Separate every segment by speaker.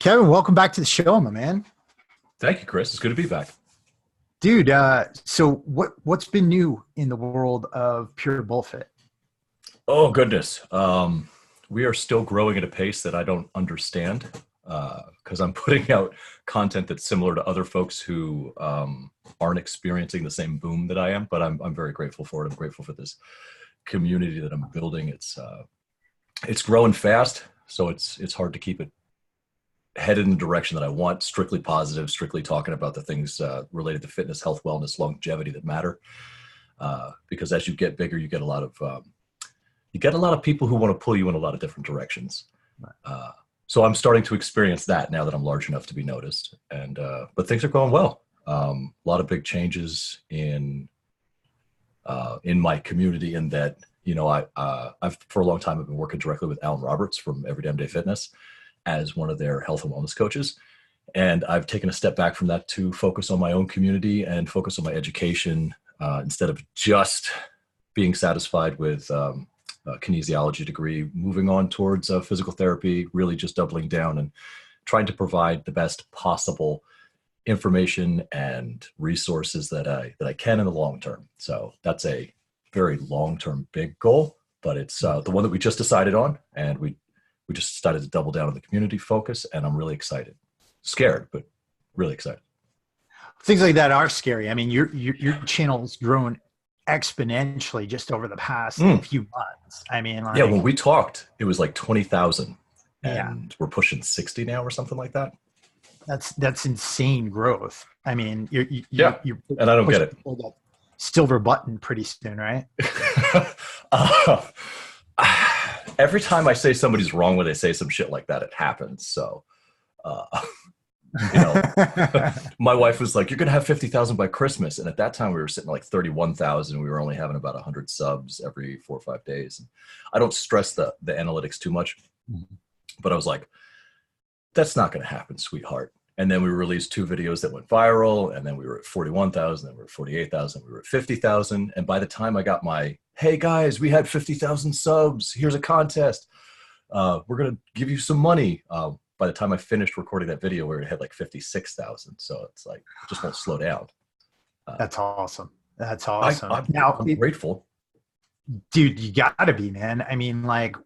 Speaker 1: Kevin, welcome back to the show, my man.
Speaker 2: Thank you, Chris. It's good to be back.
Speaker 1: Dude, so what's been new in the world of Pure Bullfit?
Speaker 2: Oh, goodness. We are still growing at a pace that I don't understand because I'm putting out content that's similar to other folks who aren't experiencing the same boom that I am, but I'm very grateful for it. I'm grateful for this community that I'm building. It's growing fast, so it's hard to keep it headed in the direction that I want, strictly positive, strictly talking about the things related to fitness, health, wellness, longevity that matter. Because as you get bigger, you get a lot of people who want to pull you in a lot of different directions. So I'm starting to experience that now that I'm large enough to be noticed. But things are going well. A lot of big changes in my community in that, I've for a long time, I've been working directly with Alan Roberts from Every Damn Day Fitness as one of their health and wellness coaches. And I've taken a step back from that to focus on my own community and focus on my education instead of just being satisfied with a kinesiology degree, moving on towards physical therapy, really just doubling down and trying to provide the best possible information and resources that I can in the long term. So that's a very long-term big goal, but it's the one that we just decided on, and we just decided to double down on the community focus, and I'm really excited. Scared, but really excited.
Speaker 1: Things like that are scary. I mean, your channel's grown exponentially just over the past few months. I mean,
Speaker 2: yeah, when we talked, it was like 20,000, and
Speaker 1: yeah,
Speaker 2: we're pushing 60 now or something like that.
Speaker 1: that's insane growth. I mean, you're
Speaker 2: and I don't get it.
Speaker 1: That silver button pretty soon, right?
Speaker 2: Every time I say somebody's wrong when they say some shit like that, it happens. So, my wife was like, "You're gonna have 50,000 by Christmas," and at that time we were sitting at like 31,000. We were only having about 100 subs every 4 or 5 days. And I don't stress the analytics too much, but I was like, "That's not gonna happen, sweetheart." And then we released 2 videos that went viral, and then we were at 41,000, then we were at 48,000, we were at 50,000. And by the time I got my, "Hey guys, we had 50,000 subs, here's a contest, we're going to give you some money." By the time I finished recording that video, we had like 56,000. So it's like, it just won't slow down.
Speaker 1: That's awesome. That's awesome.
Speaker 2: I'm grateful.
Speaker 1: Dude, you gotta be, man. I mean, like,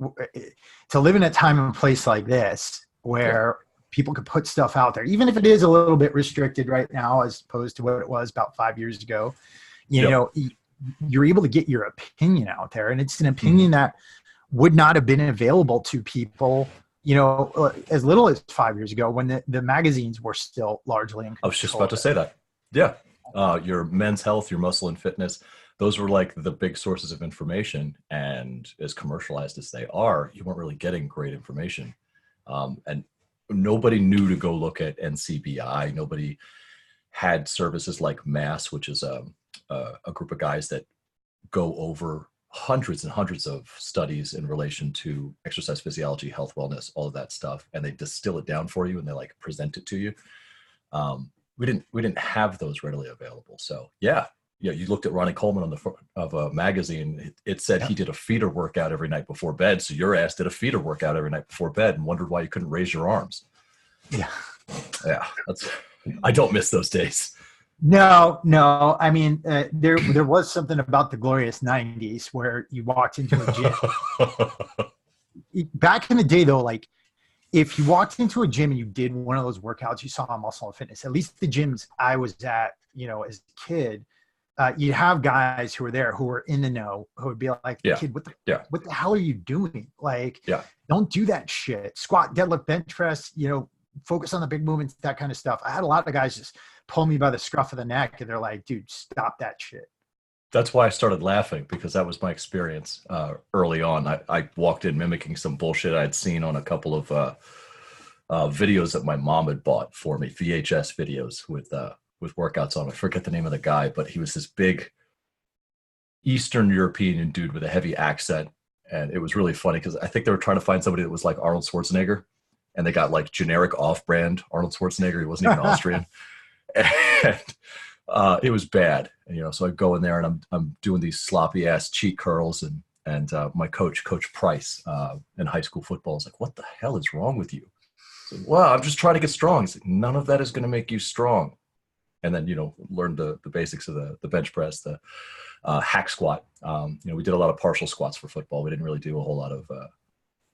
Speaker 1: to live in a time and place like this where people could put stuff out there, even if it is a little bit restricted right now, as opposed to what it was about 5 years ago, you're able to get your opinion out there. And it's an opinion that would not have been available to people, as little as 5 years ago when the magazines were still largely in control.
Speaker 2: I was just about to say that. Yeah. Your Men's Health, your Muscle and Fitness, those were like the big sources of information. And as commercialized as they are, you weren't really getting great information. And nobody knew to go look at NCBI. Nobody had services like MASS, which is a group of guys that go over hundreds and hundreds of studies in relation to exercise physiology, health, wellness, all of that stuff, and they distill it down for you and they like present it to you. We didn't have those readily available. So yeah, you looked at Ronnie Coleman on the front of a magazine. It said he did a feeder workout every night before bed. So your ass did a feeder workout every night before bed and wondered why you couldn't raise your arms.
Speaker 1: Yeah.
Speaker 2: I don't miss those days.
Speaker 1: No. I mean, there was something about the glorious 90s where you walked into a gym. Back in the day, though, like, if you walked into a gym and you did one of those workouts, you saw Muscle and Fitness, at least the gyms I was at, as a kid, you'd have guys who were there who were in the know, who would be like, "Kid, what the hell are you doing? Like, don't do that shit. Squat, deadlift, bench press, focus on the big movements, that kind of stuff." I had a lot of guys just pull me by the scruff of the neck and they're like, "Dude, stop that shit."
Speaker 2: That's why I started laughing, because that was my experience early on. I walked in mimicking some bullshit I had seen on a couple of videos that my mom had bought for me, VHS videos with workouts on. I forget the name of the guy, but he was this big Eastern European dude with a heavy accent. And it was really funny because I think they were trying to find somebody that was like Arnold Schwarzenegger, and they got like generic off-brand Arnold Schwarzenegger. He wasn't even Austrian. And it was bad. And, so I go in there and I'm doing these sloppy ass cheat curls, and my coach Price, in high school football, is like, "What the hell is wrong with you?" So, well, I'm just trying to get strong. He's like, none of that is going to make you strong. And then, learn the basics of the bench press, the hack squat. We did a lot of partial squats for football. We didn't really do a whole lot of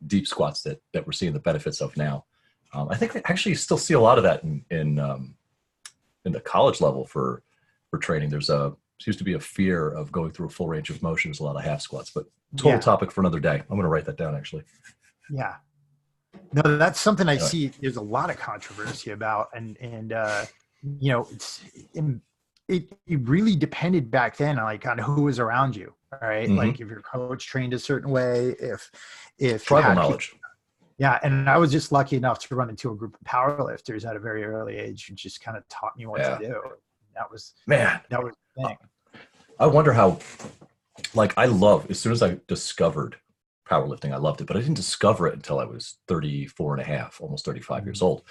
Speaker 2: deep squats that we're seeing the benefits of now. I think they actually still see a lot of that in the college level for training. There's seems to be a fear of going through a full range of motion. There's a lot of half squats, but total topic for another day. I'm going to write that down actually.
Speaker 1: Yeah. No, that's something I see. There's a lot of controversy about, and it really depended back then, like on who was around you. All right,
Speaker 2: Mm-hmm.
Speaker 1: like if your coach trained a certain way, if
Speaker 2: tribal knowledge.
Speaker 1: Yeah, and I was just lucky enough to run into a group of powerlifters at a very early age who just kind of taught me what to do. That was the thing.
Speaker 2: I wonder how, like, I love, as soon as I discovered powerlifting, I loved it, but I didn't discover it until I was 34 and a half, almost 35 years old.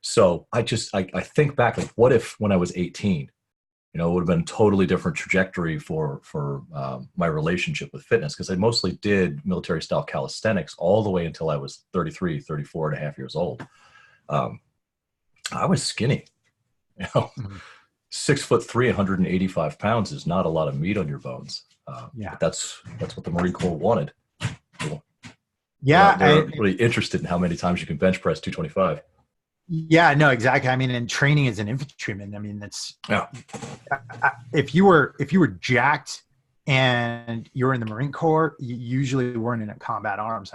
Speaker 2: So I think back, like, what if when I was 18, it would have been a totally different trajectory for my relationship with fitness, because I mostly did military style calisthenics all the way until I was 33, 34 and a half years old. I was skinny, 6'3", 185 pounds is not a lot of meat on your bones. But that's what the Marine Corps wanted. They're really interested in how many times you can bench press 225.
Speaker 1: Yeah, no, exactly. I mean, in training as an infantryman, I mean, if you were jacked and you were in the Marine Corps, you usually weren't in a combat arms.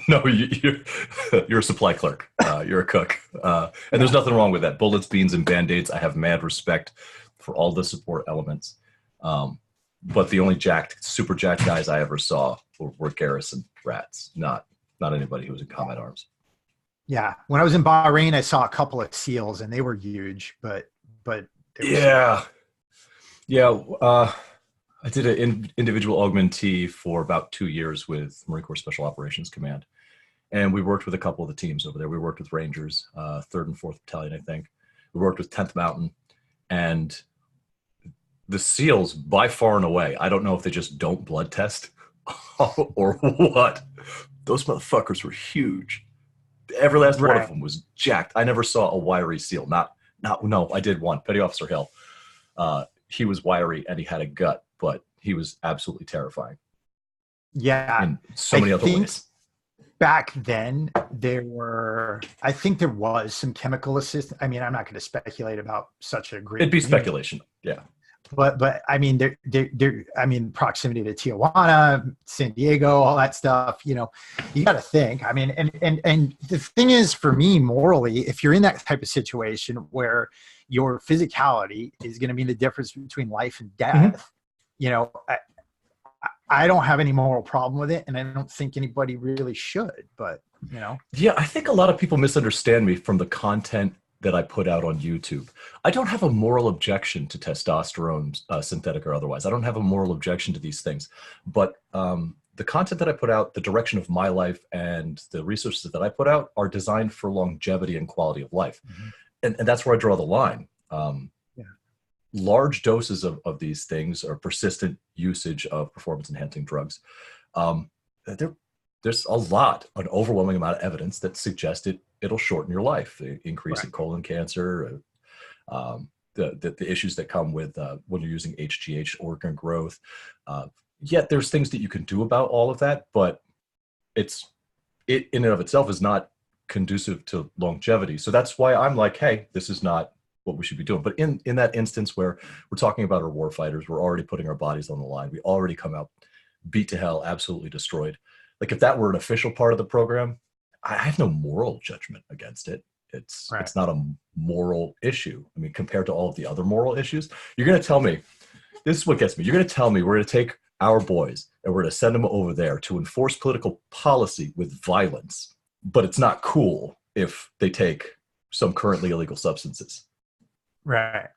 Speaker 2: No, you're a supply clerk. You're a cook. And there's nothing wrong with that. Bullets, beans, and Band-Aids. I have mad respect for all the support elements. But the only super jacked guys I ever saw were garrison rats, not anybody who was in combat arms.
Speaker 1: Yeah. When I was in Bahrain, I saw a couple of SEALs and they were huge, but
Speaker 2: yeah. I did an individual augmentee for about 2 years with Marine Corps Special Operations Command. And we worked with a couple of the teams over there. We worked with Rangers, 3rd and 4th Battalion, I think. We worked with 10th Mountain. And the SEALs, by far and away, I don't know if they just don't blood test or what. Those motherfuckers were huge. Every last one of them was jacked. I never saw a wiry SEAL. No, I did one. Petty Officer Hill. He was wiry and he had a gut, but he was absolutely terrifying.
Speaker 1: Yeah.
Speaker 2: In so many other ways.
Speaker 1: Back then, I think there was some chemical assistance. I mean, I'm not going to speculate about such a great.
Speaker 2: It'd be speculation. Yeah.
Speaker 1: But I mean, proximity to Tijuana, San Diego, all that stuff, you got to think. I mean, and the thing is, for me, morally, if you're in that type of situation where your physicality is going to be the difference between life and death, I don't have any moral problem with it, and I don't think anybody really should. But
Speaker 2: yeah, I think a lot of people misunderstand me from the content that I put out on YouTube. I don't have a moral objection to testosterone, synthetic or otherwise. I don't have a moral objection to these things. But the content that I put out, the direction of my life, and the resources that I put out are designed for longevity and quality of life. Mm-hmm. And that's where I draw the line. Large doses of these things, or persistent usage of performance-enhancing drugs, there's an overwhelming amount of evidence that suggests it'll shorten your life, the increase in colon cancer, the issues that come with when you're using HGH, organ growth. Yet there's things that you can do about all of that, but it in and of itself is not conducive to longevity. So that's why I'm like, hey, this is not what we should be doing. But in that instance where we're talking about our war fighters, we're already putting our bodies on the line. We already come out beat to hell, absolutely destroyed. Like, if that were an official part of the program, I have no moral judgment against it. It's not a moral issue. I mean, compared to all of the other moral issues, you're going to tell me, this is what gets me. You're going to tell me we're going to take our boys and we're going to send them over there to enforce political policy with violence, but it's not cool if they take some currently illegal substances.
Speaker 1: Right.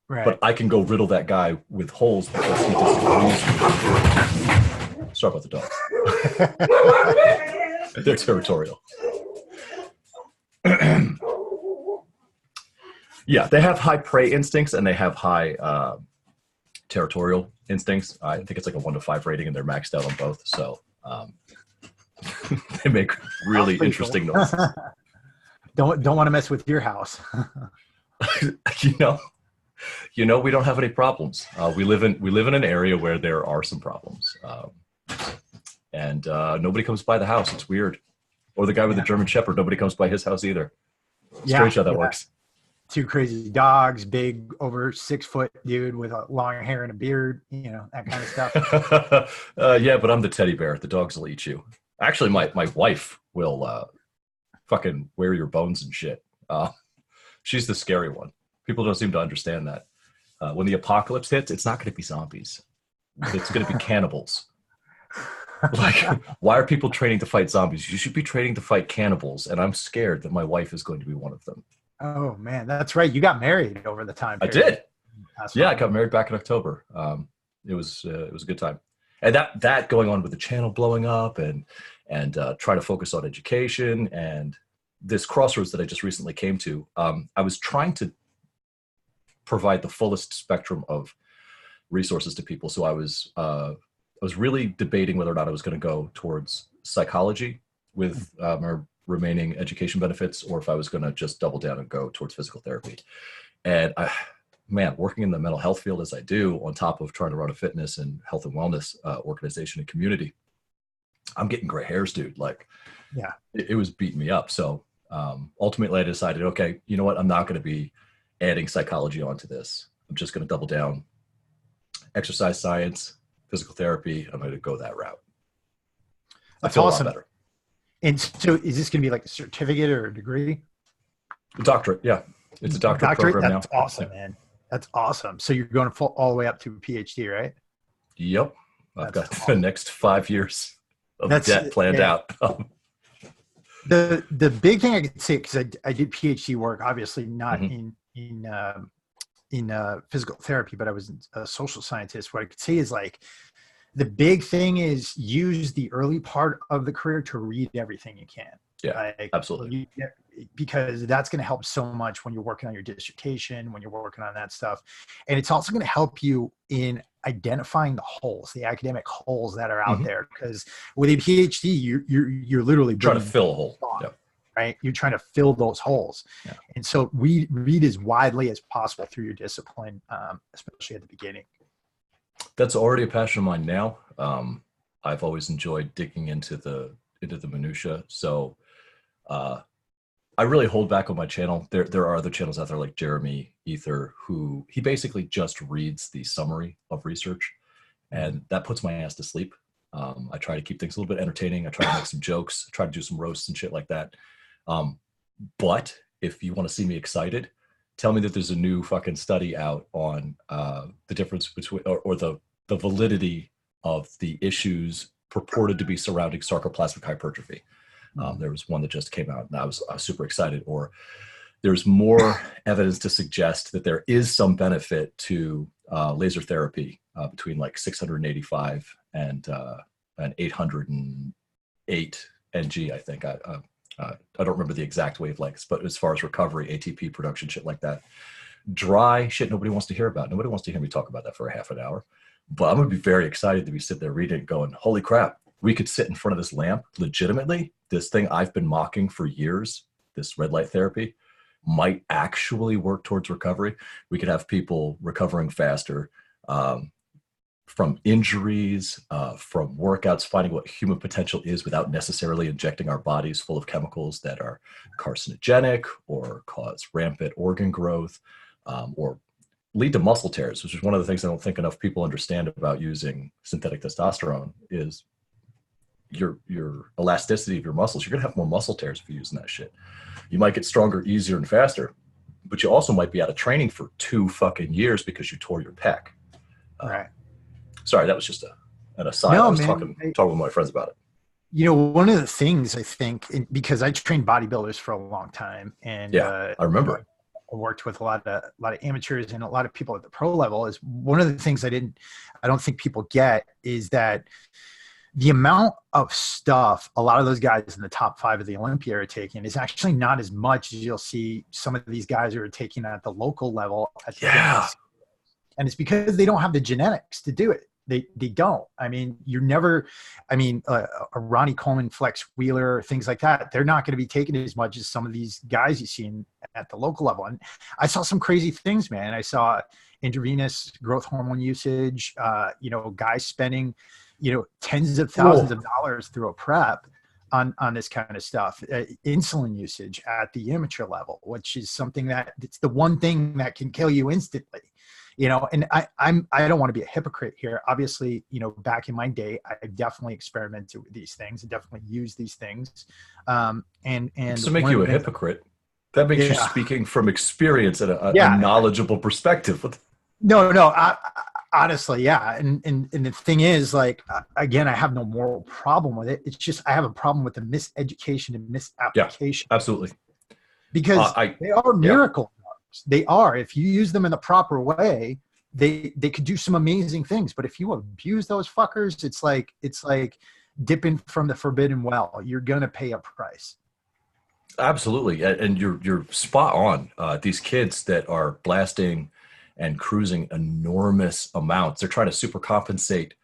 Speaker 2: But I can go riddle that guy with holes because he disagrees. Sorry about the dogs. They're territorial. Yeah, they have high prey instincts and they have high territorial instincts. I think it's like a 1 to 5 rating, and they're maxed out on both. So they make really interesting noises.
Speaker 1: don't want to mess with your house.
Speaker 2: you know, we don't have any problems. We live in an area where there are some problems, and nobody comes by the house. It's weird. Or the guy with the German Shepherd, nobody comes by his house either. Strange how that works.
Speaker 1: 2 crazy dogs, big over 6 foot dude with a long hair and a beard, that kind of stuff.
Speaker 2: Yeah, but I'm the teddy bear. The dogs will eat you. Actually, my wife will fucking wear your bones and shit. She's the scary one. People don't seem to understand that. When the apocalypse hits, it's not going to be zombies. It's going to be cannibals. Like, why are people training to fight zombies? You should be training to fight cannibals, and I'm scared that my wife is going to be one of them.
Speaker 1: Oh man, that's right. You got married over the time period.
Speaker 2: I did. Yeah, I got married back in October. It was a good time, and that going on with the channel blowing up and trying to focus on education and this crossroads that I just recently came to. I was trying to provide the fullest spectrum of resources to people, so I was really debating whether or not I was going to go towards psychology with my remaining education benefits, or if I was going to just double down and go towards physical therapy. And working in the mental health field as I do, on top of trying to run a fitness and health and wellness organization and community, I'm getting gray hairs, dude. Like, yeah, it was beating me up. So ultimately I decided, okay, you know what? I'm not going to be adding psychology onto this. I'm just going to double down exercise science, physical therapy. I'm going to go that route.
Speaker 1: That's awesome. A lot better. And so is this going to be like a certificate or a degree?
Speaker 2: A doctorate. Yeah. It's a doctorate program now.
Speaker 1: That's awesome, man. That's awesome. So you're going all the way up to a PhD, right?
Speaker 2: Yep. I've got the next 5 years of debt planned out.
Speaker 1: The big thing I could say, because I did PhD work, obviously not in physical therapy, but I was a social scientist. What I could say is, like, the big thing is use the early part of the career to read everything you can.
Speaker 2: Yeah, absolutely.
Speaker 1: Because that's going to help so much when you're working on your dissertation, when you're working on that stuff. And it's also going to help you in identifying the holes, the academic holes that are out there. Because with a PhD, you're literally
Speaker 2: trying to fill a hole. Yep.
Speaker 1: Right? You're trying to fill those holes. Yeah. And so read as widely as possible through your discipline, especially at the beginning.
Speaker 2: That's already a passion of mine now. I've always enjoyed digging into the minutia. So I really hold back on my channel. There are other channels out there like Jeremy Ether, who he basically just reads the summary of research, and that puts my ass to sleep. I try to keep things a little bit entertaining. I try to make some jokes, try to do some roasts and shit like that. But if you want to see me excited, tell me that there's a new fucking study out on the difference between or the validity of the issues purported to be surrounding sarcoplasmic hypertrophy. There was one that just came out, and I was super excited. Or there's more evidence to suggest that there is some benefit to laser therapy between like 685 and 808 ng, I think. I don't remember the exact wavelengths, but as far as recovery, ATP production, shit like that. Dry shit nobody wants to hear about. Nobody wants to hear me talk about that for a half an hour. But I'm going to be very excited to be sitting there reading it going, holy crap, we could sit in front of this lamp legitimately. This thing I've been mocking for years, this red light therapy, might actually work towards recovery. We could have people recovering faster from injuries, from workouts, finding what human potential is without necessarily injecting our bodies full of chemicals that are carcinogenic or cause rampant organ growth, or lead to muscle tears, which is one of the things I don't think enough people understand about using synthetic testosterone is your elasticity of your muscles. You're going to have more muscle tears if you're using that shit. You might get stronger, easier, and faster, but you also might be out of training for 2 fucking years because you tore your pec.
Speaker 1: Right.
Speaker 2: Sorry, that was just an aside. I was talking with my friends about it.
Speaker 1: You know, one of the things I think, because I trained bodybuilders for a long time, and
Speaker 2: I remember.
Speaker 1: I worked with a lot of amateurs and a lot of people at the pro level. Is one of the things I don't think people get is that the amount of stuff a lot of those guys in the top 5 of the Olympia are taking is actually not as much as you'll see some of these guys who are taking at the local level. And it's because they don't have the genetics to do it. They don't. I mean, you're never, I mean, a Ronnie Coleman, Flex Wheeler, things like that, they're not going to be taken as much as some of these guys you see at the local level. And I saw some crazy things, man. I saw intravenous growth hormone usage, guys spending, tens of thousands of dollars through a prep on this kind of stuff, insulin usage at the amateur level, which is something that it's the one thing that can kill you instantly. And I don't want to be a hypocrite here. Obviously, back in my day, I definitely experimented with these things and definitely used these things. And
Speaker 2: to make you a hypocrite, that makes you speaking from experience and a knowledgeable perspective.
Speaker 1: No, honestly, yeah. And the thing is, like, again, I have no moral problem with it. It's just I have a problem with the miseducation and misapplication.
Speaker 2: Yeah, absolutely.
Speaker 1: Because they are miracle drugs. They are. If you use them in the proper way, they could do some amazing things. But if you abuse those fuckers, it's like dipping from the forbidden well. You're gonna pay a price.
Speaker 2: Absolutely, and you're spot on. These kids that are blasting and cruising enormous amounts, they're trying to super compensate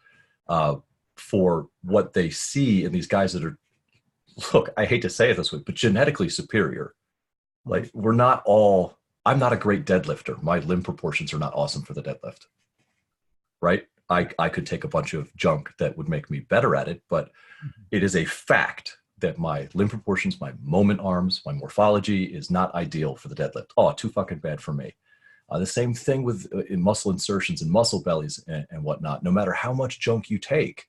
Speaker 2: for what they see in these guys that are, look, I hate to say it this way, but genetically superior. Like, I'm not a great deadlifter. My limb proportions are not awesome for the deadlift, right? I could take a bunch of junk that would make me better at it, but it is a fact that my limb proportions, my moment arms, my morphology is not ideal for the deadlift. Oh, too fucking bad for me. The same thing with in muscle insertions and muscle bellies and whatnot. No matter how much junk you take,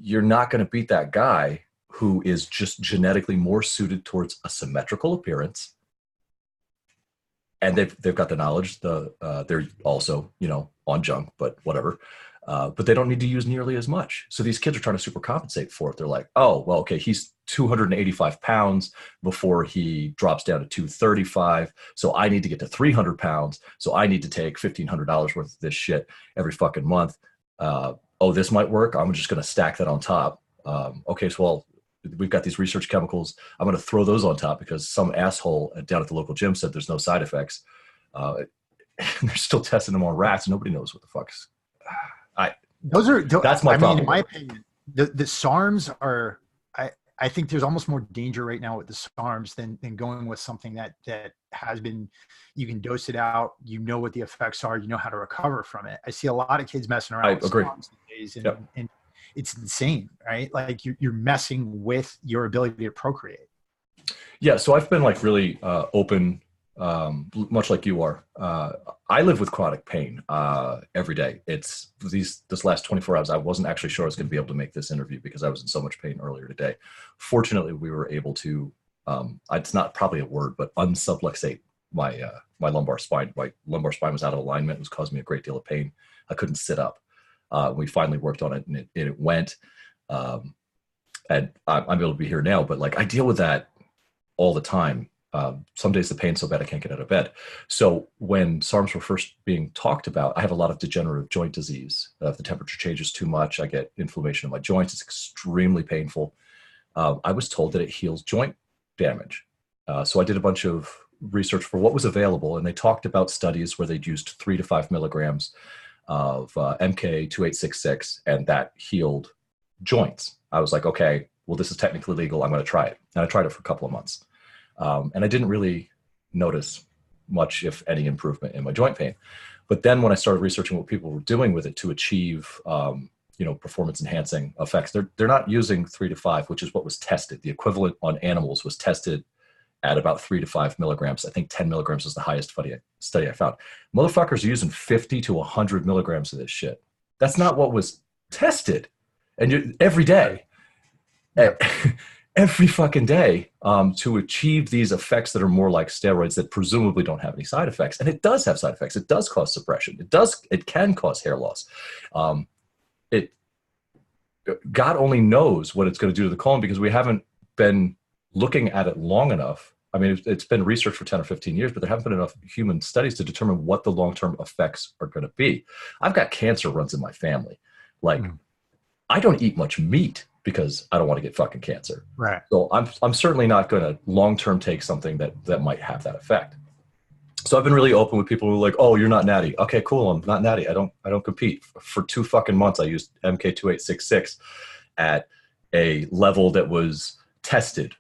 Speaker 2: you're not going to beat that guy who is just genetically more suited towards a symmetrical appearance. And they've got the knowledge. They're also, on junk, but whatever. But they don't need to use nearly as much. So these kids are trying to super compensate for it. They're like, oh, well, okay, he's 285 pounds before he drops down to 235. So I need to get to 300 pounds. So I need to take $1,500 worth of this shit every fucking month. This might work. I'm just going to stack that on top. Okay, so well, we've got these research chemicals. I'm going to throw those on top because some asshole down at the local gym said there's no side effects. And they're still testing them on rats. Nobody knows what the fuck's. That's my problem.
Speaker 1: In my opinion, the SARMs are. I think there's almost more danger right now with the SARMs than going with something that has been. You can dose it out. You know what the effects are. You know how to recover from it. I see a lot of kids messing around with SARMs these days, and it's insane, right? Like you're messing with your ability to procreate.
Speaker 2: Yeah. So I've been like really open. Much like you are, I live with chronic pain every day. It's this last 24 hours. I wasn't actually sure I was going to be able to make this interview because I was in so much pain earlier today. Fortunately, we were able to, it's not probably a word, but unsubluxate my lumbar spine. My lumbar spine was out of alignment. It was causing me a great deal of pain. I couldn't sit up. We finally worked on it and it went. And I'm able to be here now, but like I deal with that all the time. Some days the pain's so bad I can't get out of bed. So when SARMs were first being talked about, I have a lot of degenerative joint disease. If the temperature changes too much, I get inflammation in my joints. It's extremely painful. I was told that it heals joint damage. So I did a bunch of research for what was available, and they talked about studies where they'd used 3 to 5 milligrams of MK2866, and that healed joints. I was like, okay, well, this is technically legal. I'm going to try it. And I tried it for a couple of months. And I didn't really notice much, if any, improvement in my joint pain. But then when I started researching what people were doing with it to achieve, performance enhancing effects, they're not using 3 to 5, which is what was tested. The equivalent on animals was tested at about 3 to 5 milligrams. I think 10 milligrams was the highest study I found. Motherfuckers are using 50 to 100 milligrams of this shit. That's not what was tested. And every day. Every fucking day to achieve these effects that are more like steroids that presumably don't have any side effects. And it does have side effects. It does cause suppression. It can cause hair loss. God only knows what it's going to do to the colon because we haven't been looking at it long enough. I mean, it's been researched for 10 or 15 years, but there haven't been enough human studies to determine what the long-term effects are going to be. I've got cancer runs in my family. Like, I don't eat much meat because I don't want to get fucking cancer.
Speaker 1: Right.
Speaker 2: So I'm certainly not going to long-term take something that might have that effect. So I've been really open with people who are like, "Oh, you're not natty." Okay, cool. I'm not natty. I don't compete. For 2 fucking months, I used MK2866 at a level that was tested.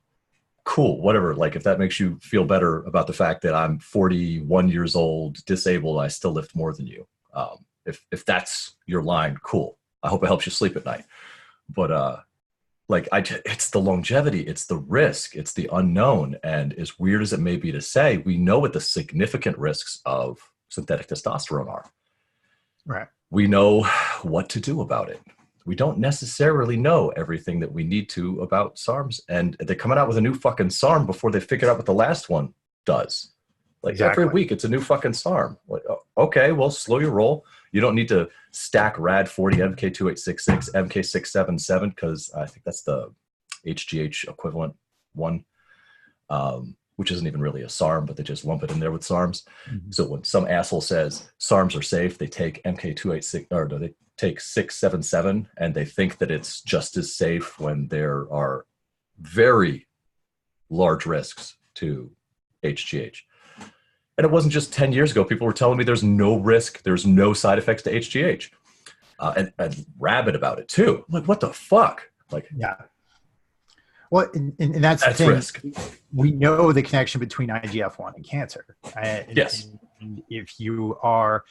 Speaker 2: Cool, whatever. Like, if that makes you feel better about the fact that I'm 41 years old, disabled, I still lift more than you. If that's your line, cool. I hope it helps you sleep at night. But it's the longevity, it's the risk, it's the unknown. And as weird as it may be to say, we know what the significant risks of synthetic testosterone are.
Speaker 1: Right.
Speaker 2: We know what to do about it. We don't necessarily know everything that we need to about SARMs. And they're coming out with a new fucking SARM before they figured out what the last one does. Like
Speaker 1: Exactly.
Speaker 2: every week, it's a new fucking SARM. Like, okay, well, slow your roll. You don't need to stack RAD 40, MK2866, MK677, because I think that's the HGH equivalent one, which isn't even really a SARM, but they just lump it in there with SARMs. Mm-hmm. So when some asshole says SARMs are safe, they take MK286, or no, they take 677, and they think that it's just as safe when there are very large risks to HGH. And it wasn't just 10 years ago. People were telling me there's no risk, there's no side effects to HGH. And rabid about it too. I'm like, what the fuck? Like,
Speaker 1: yeah. Well, and that's the thing.
Speaker 2: Risk.
Speaker 1: We know the connection between IGF-1 and cancer.
Speaker 2: Yes.
Speaker 1: And if you are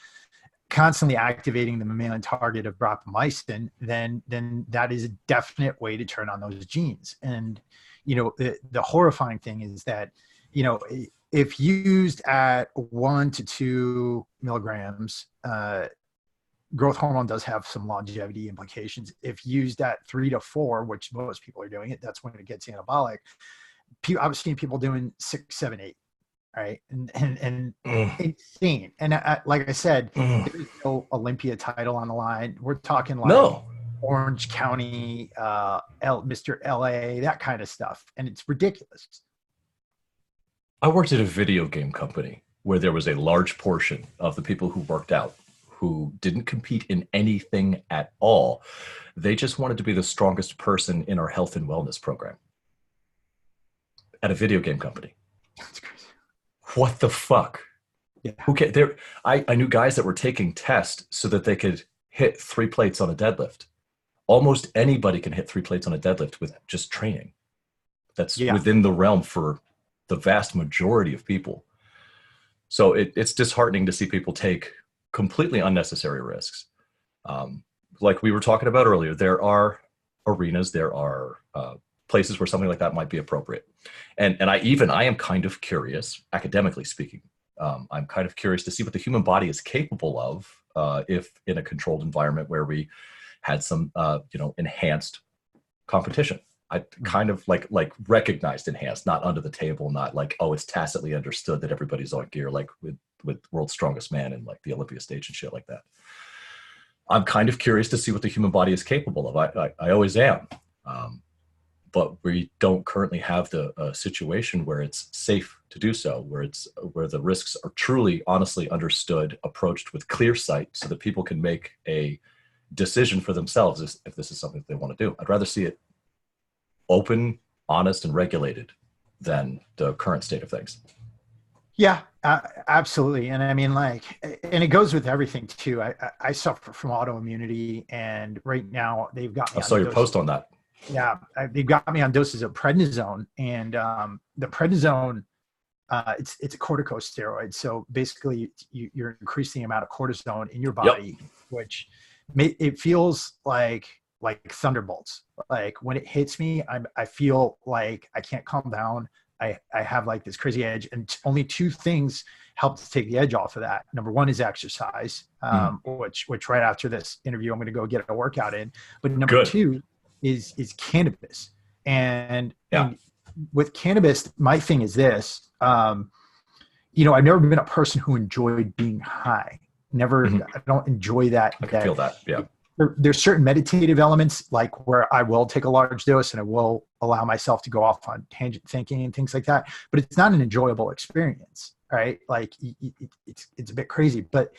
Speaker 1: constantly activating the mammalian target of rapamycin, then that is a definite way to turn on those genes. And, the horrifying thing is that, if used at 1 to 2 milligrams, growth hormone does have some longevity implications. If used at 3 to 4, which most people are doing it, that's when it gets anabolic. I've seen people doing 6, 7, 8, right? And insane. And like I said, there's no Olympia title on the line. We're talking like Orange County, Mr. LA, that kind of stuff. And it's ridiculous.
Speaker 2: I worked at a video game company where there was a large portion of the people who worked out who didn't compete in anything at all. They just wanted to be the strongest person in our health and wellness program at a video game company.
Speaker 1: That's crazy.
Speaker 2: What the fuck?
Speaker 1: Yeah.
Speaker 2: Who can, I knew guys that were taking tests so that they could hit 3 plates on a deadlift. Almost anybody can hit 3 plates on a deadlift with just training. That's within the realm for the vast majority of people. So it's disheartening to see people take completely unnecessary risks. Like we were talking about earlier, there are arenas, there are places where something like that might be appropriate. And I am kind of curious, academically speaking, I'm kind of curious to see what the human body is capable of if in a controlled environment where we had some, enhanced competition. I kind of like recognized enhanced, not under the table, not like, oh, it's tacitly understood that everybody's on gear, like with World's Strongest Man and like the Olympia stage and shit like that. I'm kind of curious to see what the human body is capable of. I always am. But we don't currently have the situation where it's safe to do so, where the risks are truly, honestly understood, approached with clear sight so that people can make a decision for themselves if this is something that they want to do. I'd rather see it open, honest, and regulated than the current state of things.
Speaker 1: Yeah, absolutely. And I mean, and it goes with everything too. I suffer from autoimmunity, and right now they've got me.
Speaker 2: I saw your post on that.
Speaker 1: Yeah, they've got me on doses of prednisone, and the prednisone, it's a corticosteroid. So basically, you're increasing the amount of cortisone in your body, which it feels like thunderbolts. Like when it hits me, I feel like I can't calm down. I have like this crazy edge, and only 2 things help to take the edge off of that. Number 1 is exercise, which right after this interview, I'm going to go get a workout in. But number 2 is cannabis. And with cannabis, my thing is this, I've never been a person who enjoyed being high. Never, I don't enjoy that.
Speaker 2: I can feel that. Yeah.
Speaker 1: There's certain meditative elements, like where I will take a large dose and I will allow myself to go off on tangent thinking and things like that. But it's not an enjoyable experience, right? Like it's a bit crazy. But,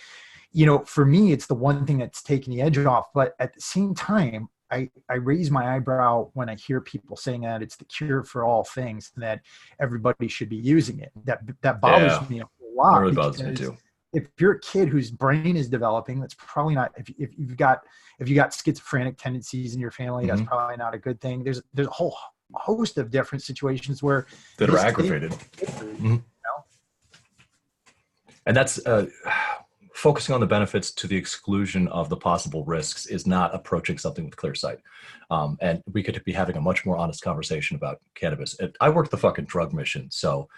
Speaker 1: for me, it's the one thing that's taking the edge off. But at the same time, I raise my eyebrow when I hear people saying that it's the cure for all things and that everybody should be using it. That bothers me a whole lot,
Speaker 2: really bothers me
Speaker 1: because
Speaker 2: too.
Speaker 1: if you're a kid whose brain is developing, that's probably not, if you got schizophrenic tendencies in your family, that's
Speaker 2: Hmm.
Speaker 1: probably not a good thing. There's a whole host of different situations where
Speaker 2: That are
Speaker 1: this thing,
Speaker 2: aggravated.
Speaker 1: you
Speaker 2: Hmm.
Speaker 1: know?
Speaker 2: And that's focusing on the benefits to the exclusion of the possible risks is not approaching something with clear sight. And we could be having a much more honest conversation about cannabis. I work the fucking drug mission. So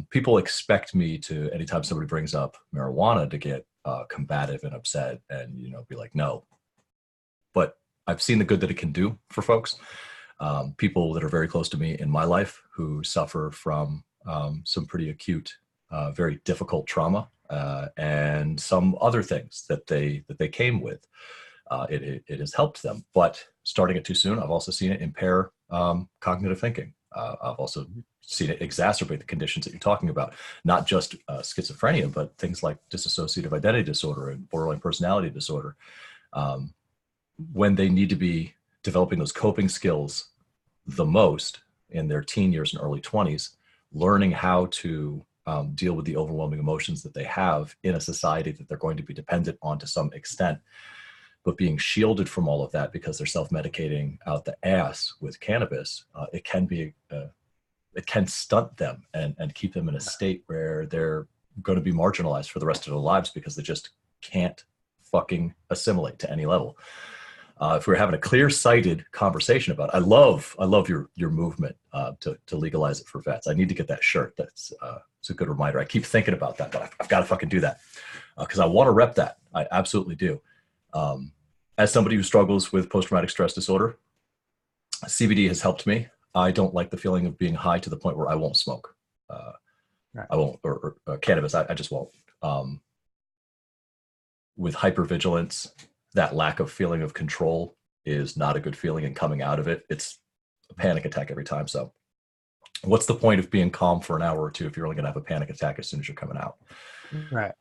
Speaker 2: people expect me to, anytime somebody brings up marijuana, to get combative and upset and, be like, no. But I've seen the good that it can do for folks. People that are very close to me in my life who suffer from some pretty acute, very difficult trauma, and some other things that they came with. It has helped them, but starting it too soon, I've also seen it impair cognitive thinking. I've also seen it exacerbate the conditions that you're talking about, not just schizophrenia, but things like dissociative identity disorder and borderline personality disorder. Um, when they need to be developing those coping skills the most in their teen years and early 20s, learning how to deal with the overwhelming emotions that they have in a society that they're going to be dependent on to some extent, but being shielded from all of that because they're self-medicating out the ass with cannabis, it can stunt them and keep them in a state where they're going to be marginalized for the rest of their lives because they just can't fucking assimilate to any level. If we're having a clear-sighted conversation about it, I love your movement to legalize it for vets. I need to get that shirt. That's it's a good reminder. I keep thinking about that, but I've got to fucking do that because I want to rep that. I absolutely do. As somebody who struggles with post-traumatic stress disorder, CBD has helped me. I don't like the feeling of being high to the point where I won't smoke.
Speaker 1: Right.
Speaker 2: I won't, or cannabis. I just won't. With hypervigilance, that lack of feeling of control is not a good feeling, and coming out of it, it's a panic attack every time. So what's the point of being calm for an hour or two if you're only going to have a panic attack as soon as you're coming out?
Speaker 1: Right.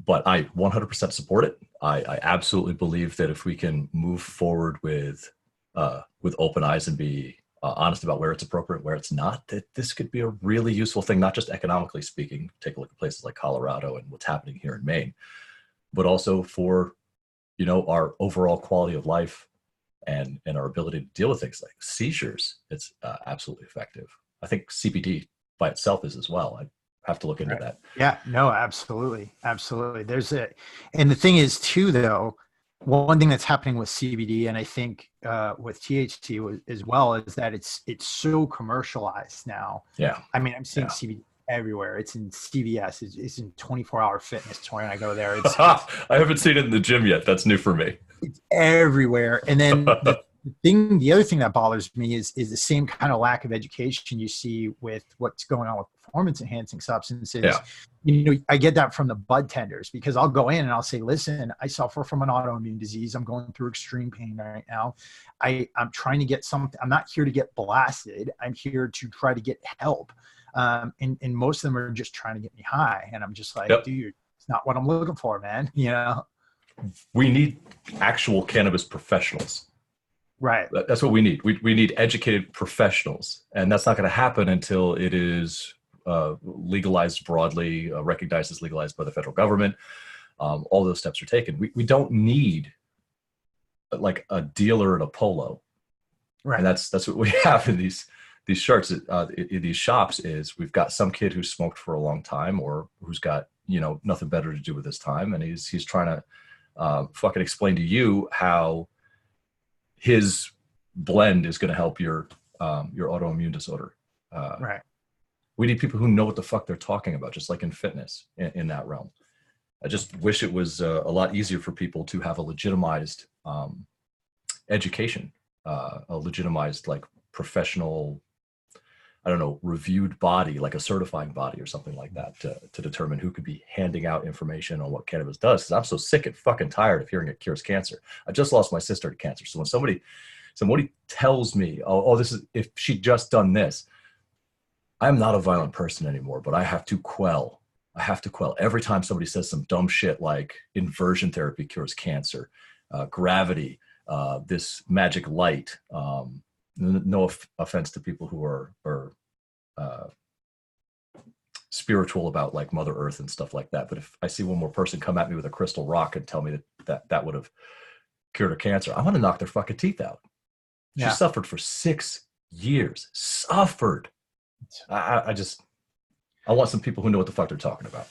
Speaker 2: But I 100% support it. I absolutely believe that if we can move forward with open eyes and be honest about where it's appropriate, where it's not, that this could be a really useful thing, not just economically speaking. Take a look at places like Colorado and what's happening here in Maine, but also for our overall quality of life and our ability to deal with things like seizures. It's absolutely effective. I think CBD by itself is as well. I have to look into that.
Speaker 1: Yeah, no, absolutely. Absolutely. And the thing is too, though, one thing that's happening with CBD, and I think with THC as well, is that it's so commercialized now.
Speaker 2: Yeah.
Speaker 1: I mean, I'm seeing CBD everywhere. It's in CVS. It's in 24-hour fitness when I go there.
Speaker 2: I haven't seen it in the gym yet. That's new for me.
Speaker 1: It's everywhere. And then the other thing that bothers me is the same kind of lack of education you see with what's going on with performance enhancing substances.
Speaker 2: Yeah.
Speaker 1: I get that from the bud tenders, because I'll go in and I'll say, listen, I suffer from an autoimmune disease. I'm going through extreme pain right now. I'm trying to get something. I'm not here to get blasted. I'm here to try to get help. And most of them are just trying to get me high. And I'm just like, dude, it's not what I'm looking for, man.
Speaker 2: We need actual cannabis professionals.
Speaker 1: Right.
Speaker 2: That's what we need. We need educated professionals. And that's not going to happen until it is legalized broadly, recognized as legalized by the federal government. All those steps are taken. We don't need like a dealer at a polo. Right. And that's what we have in these shirts, in these shops, is we've got some kid who's smoked for a long time or who's got, nothing better to do with his time. And he's trying to fucking explain to you how his blend is going to help your autoimmune disorder.
Speaker 1: Right.
Speaker 2: We need people who know what the fuck they're talking about, just like in fitness in that realm. I just wish it was a lot easier for people to have a legitimized education, a legitimized, like, professional, I don't know, reviewed body, like a certifying body or something like that, to determine who could be handing out information on what cannabis does. Because I'm so sick and fucking tired of hearing it cures cancer. I just lost my sister to cancer. So when somebody tells me, oh, this is, if she'd just done this, I'm not a violent person anymore, but I have to quell every time somebody says some dumb shit like inversion therapy cures cancer, gravity, this magic light. No offense to people who are spiritual about like Mother Earth and stuff like that. But if I see one more person come at me with a crystal rock and tell me that would have cured her cancer, I want to knock their fucking teeth out. She suffered for 6 years. Suffered. I want some people who know what the fuck they're talking about.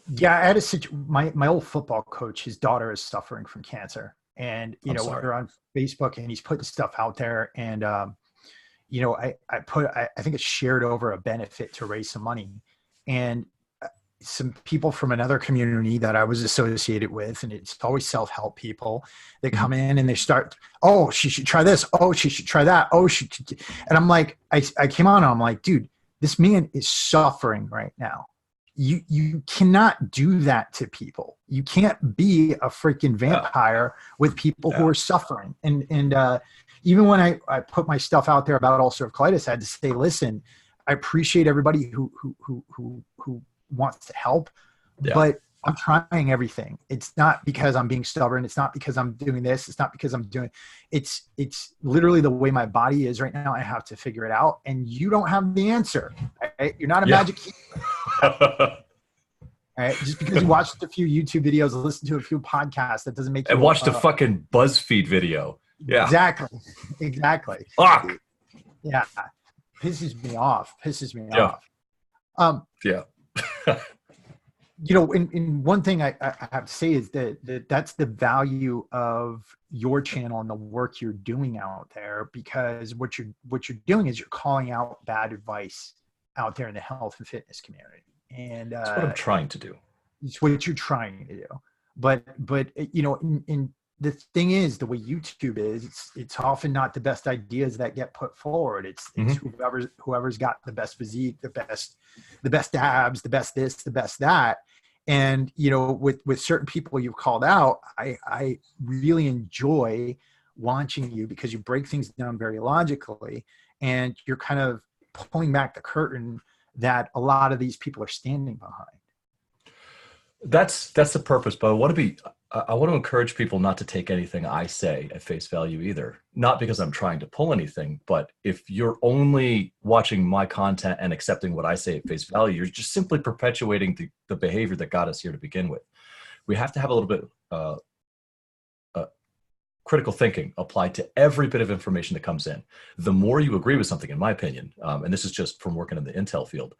Speaker 1: Yeah, I had my old football coach, his daughter is suffering from cancer. And, you know, we're on Facebook and he's putting stuff out there. And, you know, I think it's shared over a benefit to raise some money. And some people from another community that I was associated with, and it's always self-help people, they come in and they start, oh, she should try this. Oh, she should try that. Oh, she should. And I'm like, I came on and I'm like, dude, this man is suffering right now. You cannot do that to people. You can't be a freaking vampire with people who are suffering. And even when I put my stuff out there about ulcerative colitis, I had to say, listen, I appreciate everybody who wants to help, but I'm trying everything. It's not because I'm being stubborn. It's not because I'm doing this. It's not because I'm doing, it's literally the way my body is right now. I have to figure it out. And you don't have the answer. Right? You're not a magic healer. Right? Just because you watched a few YouTube videos, listened to a few podcasts, that doesn't make you.
Speaker 2: I watched a fucking BuzzFeed video. Yeah.
Speaker 1: Exactly.
Speaker 2: Fuck.
Speaker 1: Yeah. Pisses me off. You know, in one thing I have to say is that's the value of your channel and the work you're doing out there, because what you're doing is you're calling out bad advice out there in the health and fitness community. And
Speaker 2: that's what I'm trying to do.
Speaker 1: It's what you're trying to do. But you know, in the thing is, the way YouTube is, it's often not the best ideas that get put forward. It's whoever's got the best physique, the best abs, the best this, the best that. And, you know, with certain people you've called out, I really enjoy watching you, because you break things down very logically, and you're kind of pulling back the curtain that a lot of these people are standing behind.
Speaker 2: That's the purpose, but I want to encourage people not to take anything I say at face value either. Not because I'm trying to pull anything, but if you're only watching my content and accepting what I say at face value, you're just simply perpetuating the behavior that got us here to begin with. We have to have a little bit critical thinking applied to every bit of information that comes in. The more you agree with something, in my opinion, and this is just from working in the intel field,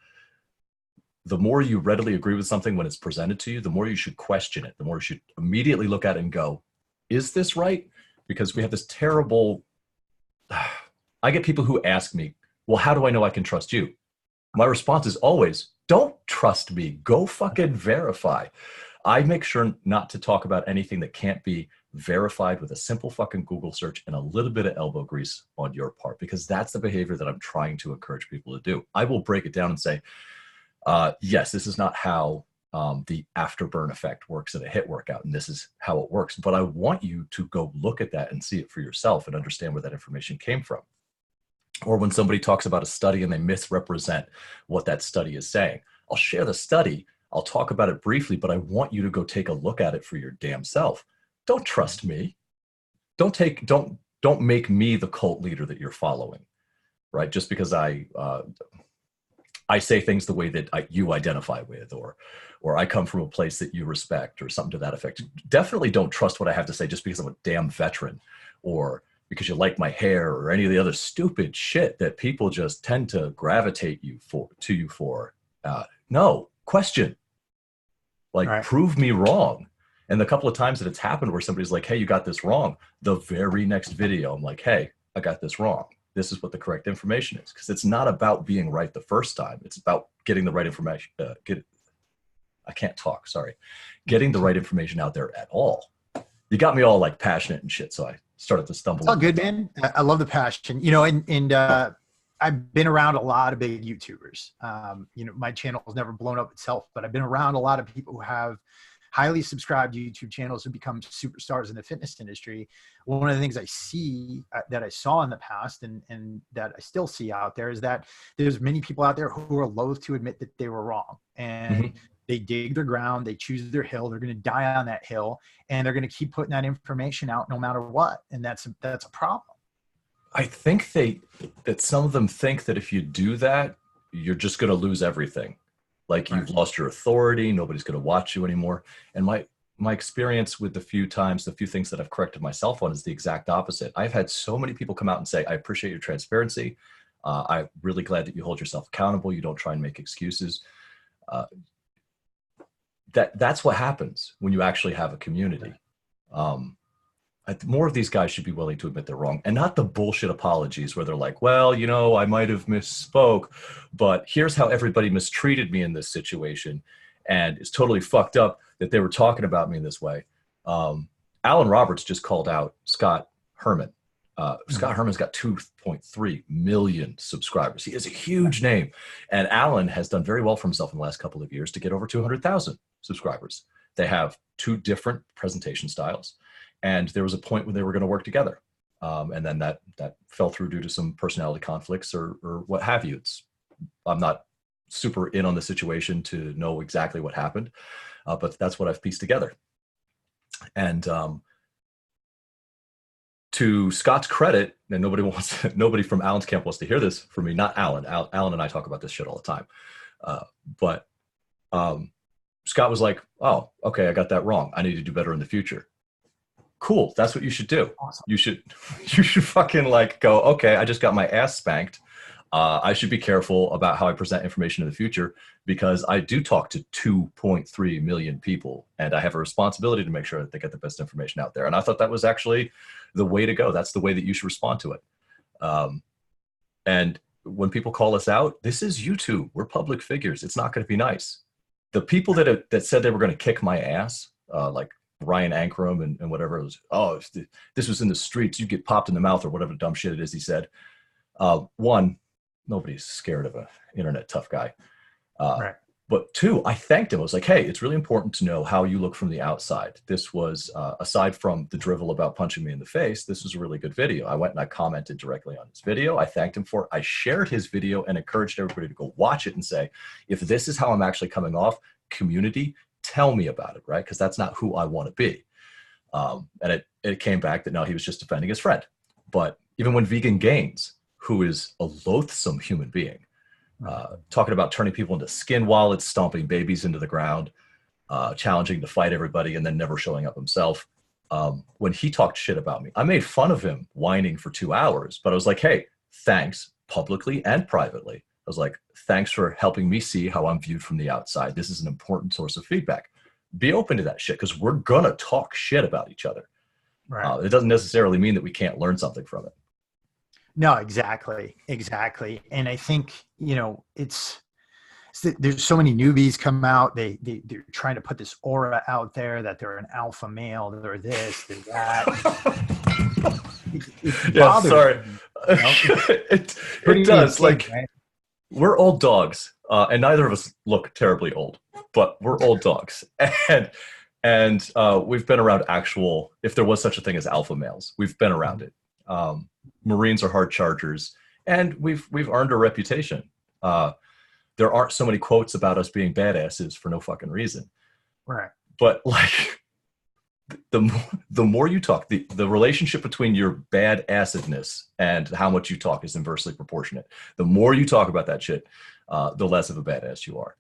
Speaker 2: the more you readily agree with something when it's presented to you, the more you should question it, the more you should immediately look at it and go, is this right? Because we have this terrible, I get people who ask me, well, how do I know I can trust you? My response is always, don't trust me, go fucking verify. I make sure not to talk about anything that can't be verified with a simple fucking Google search and a little bit of elbow grease on your part, because that's the behavior that I'm trying to encourage people to do. I will break it down and say, yes, this is not how the afterburn effect works in a HIIT workout, and this is how it works. But I want you to go look at that and see it for yourself and understand where that information came from. Or when somebody talks about a study and they misrepresent what that study is saying, I'll share the study, I'll talk about it briefly, but I want you to go take a look at it for your damn self. Don't trust me. Don't make me the cult leader that you're following, right? Just because I say things the way that you identify with, or I come from a place that you respect, or something to that effect. Definitely don't trust what I have to say just because I'm a damn veteran, or because you like my hair, or any of the other stupid shit that people just tend to gravitate to you for. No, question. Like, right. Prove me wrong. And the couple of times that it's happened where somebody's like, hey, you got this wrong, the very next video, I'm like, hey, I got this wrong. This is what the correct information is. Because it's not about being right the first time. It's about getting the right information. I can't talk, sorry. Getting the right information out there at all. You got me all like passionate and shit, so I started to stumble.
Speaker 1: It's all good, man. I love the passion. You know, and I've been around a lot of big YouTubers. You know, my channel has never blown up itself, but I've been around a lot of people who have highly subscribed YouTube channels who become superstars in the fitness industry. One of the things I see that I saw in the past and that I still see out there is that there's many people out there who are loath to admit that they were wrong, and they dig their ground, they choose their hill, they're going to die on that hill, and they're going to keep putting that information out no matter what. And that's a problem.
Speaker 2: I think that some of them think that if you do that, you're just going to lose everything. Like you've lost your authority. Nobody's going to watch you anymore. And my experience with the few things that I've corrected myself on is the exact opposite. I've had so many people come out and say, I appreciate your transparency. I'm really glad that you hold yourself accountable. You don't try and make excuses. That's what happens when you actually have a community. More of these guys should be willing to admit they're wrong, and not the bullshit apologies where they're like, well, you know, I might have misspoke, but here's how everybody mistreated me in this situation. And it's totally fucked up that they were talking about me in this way. Alan Roberts just called out Scott Herman. Scott Herman's got 2.3 million subscribers. He is a huge name. And Alan has done very well for himself in the last couple of years to get over 200,000 subscribers. They have two different presentation styles. And there was a point when they were going to work together. And then that fell through due to some personality conflicts or what have you. I'm not super in on the situation to know exactly what happened, but that's what I've pieced together. And to Scott's credit, and nobody from Alan's camp wants to hear this from me, not Alan. Alan and I talk about this shit all the time. But Scott was like, oh, okay, I got that wrong. I need to do better in the future. Cool. That's what you should do. Awesome. You should fucking like go, okay, I just got my ass spanked. I should be careful about how I present information in the future because I do talk to 2.3 million people and I have a responsibility to make sure that they get the best information out there. And I thought that was actually the way to go. That's the way that you should respond to it. And when people call us out, this is YouTube. We're public figures. It's not going to be nice. The people that said they were going to kick my ass, like Ryan Ankrum and whatever it was, oh, if this was in the streets, you'd get popped in the mouth or whatever dumb shit it is he said. One, nobody's scared of an internet tough guy. Right. But two, I thanked him. I was like, hey, it's really important to know how you look from the outside. This was, aside from the drivel about punching me in the face, this was a really good video. I went and I commented directly on his video. I thanked him for it. I shared his video and encouraged everybody to go watch it and say, if this is how I'm actually coming off, community, tell me about it, right? Because that's not who I want to be. And it came back that no, he was just defending his friend. But even when Vegan Gains, who is a loathsome human being, talking about turning people into skin wallets, stomping babies into the ground, challenging to fight everybody, and then never showing up himself. When he talked shit about me, I made fun of him whining for 2 hours, but I was like, hey, thanks, publicly and privately. I was like, thanks for helping me see how I'm viewed from the outside. This is an important source of feedback. Be open to that shit because we're going to talk shit about each other. Right. It doesn't necessarily mean that we can't learn something from it.
Speaker 1: No, exactly. And I think, you know, there's so many newbies come out. They're trying to put this aura out there that they're an alpha male. They're this, they're that.
Speaker 2: Yeah, sorry. Me, you know? it does. Like, right? We're old dogs, and neither of us look terribly old, but we're old dogs. And we've been around if there was such a thing as alpha males, we've been around it. Marines are hard chargers, and we've earned a reputation. There aren't so many quotes about us being badasses for no fucking reason.
Speaker 1: Right.
Speaker 2: But like the more you talk, the relationship between your badassedness and how much you talk is inversely proportionate. The more you talk about that shit, the less of a badass you are.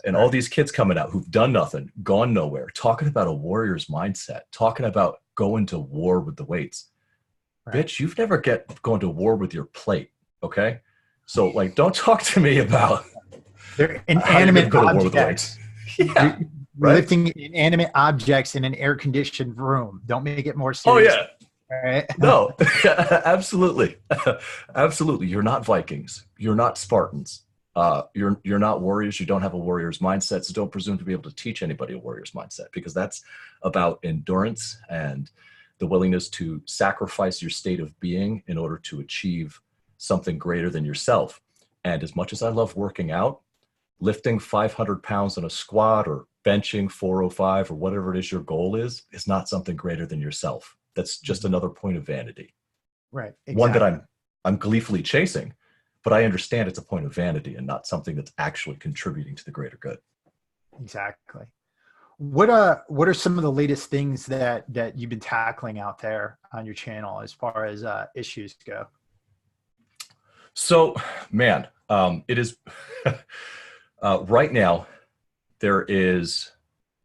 Speaker 2: And all these kids coming out who've done nothing, gone nowhere, talking about a warrior's mindset, talking about going to war with the weights. Right. Bitch, you've never gone to war with your plate, okay? So, like, don't talk to me about
Speaker 1: they're inanimate
Speaker 2: objects. Yeah,
Speaker 1: right? Lifting inanimate objects in an air-conditioned room. Don't make it more serious.
Speaker 2: Oh, yeah. Right? No, absolutely. Absolutely. You're not Vikings. You're not Spartans. You're not warriors. You don't have a warrior's mindset. So don't presume to be able to teach anybody a warrior's mindset, because that's about endurance and the willingness to sacrifice your state of being in order to achieve something greater than yourself. And as much as I love working out, lifting 500 pounds on a squat or benching 405 or whatever it is your goal is not something greater than yourself. That's just another point of vanity.
Speaker 1: Right. Exactly.
Speaker 2: One that I'm gleefully chasing, but I understand it's a point of vanity and not something that's actually contributing to the greater good.
Speaker 1: Exactly. What are some of the latest things that you've been tackling out there on your channel as far as issues go?
Speaker 2: So, man, it is Right now, there is